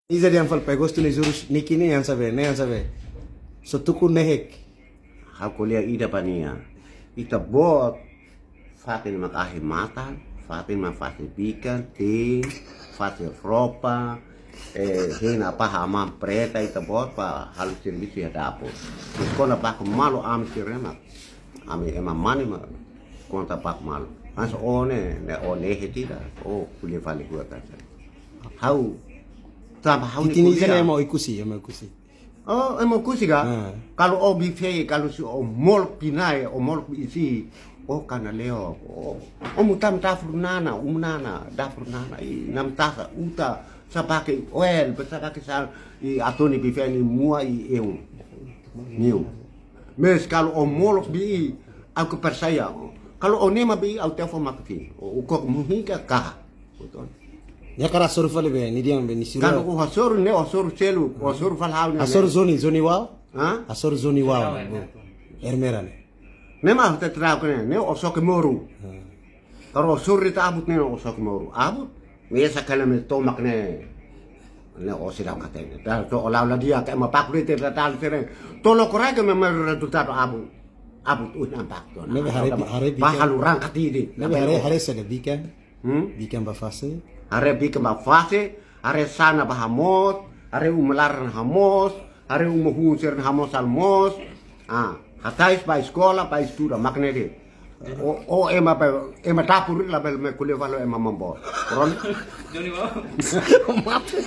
Isa di anfal pegosto ni zurus niki ni yang sabe, so tuku nehek. Hakulia ida pania. Ita bot fatin makahi matan, fatin mafati bikan, tin, fatin ropa, hina paha amam preta ita bot pa halus servisi ada apo. Sekolah pak malu am siremak. Ami emang mani ma konta pak malu. Mas one hetida. Oh kuliah vale gua kan. Hau tambah hau Itini sana mau ikusi, mau ikusi. Oh, emang kusi ga? Kalau obi fe, kalau si o mol pinai, o mol isi, oh kana leo, oh mutam tafurnana, umnana, dafurnana, i nam tasa uta, sa pakai oil, sa pakai sal, i atoni bife ni mua i eu, niu. Mes kalau o mol bi, aku percaya. Kalau o nema bi, aku telepon makti, o kok muhika kah, betul. Ya kara soro fale be ni diam be ni siro. Kalau o hasor ne o sor celu, o sor falhau ne. Asor zoni wow? Ha? Asor zoni wow. Ermera ne. Nema te trau kene, ne o sok moru. Kalau sor rita abut ne o sok moru. Abut, biasa kala me tomak ne. Ne o sidam katene. Dal to olau la dia ke ma pak rite dal sere. Tolo korai ke me resultado abut. Abut nampak to. Ne hari bahalu rang katidi. Ne hari sele bikan. Bikan ba fase. Are bi ke ma fase, are sana bahamos, are umelaran hamos, are umuhusir hamos almos. Hatais pa sekolah, pa estuda maknede. O ema tapur la bel me kuliah valo ema mambo. Ron. Johnny, wow. Mate.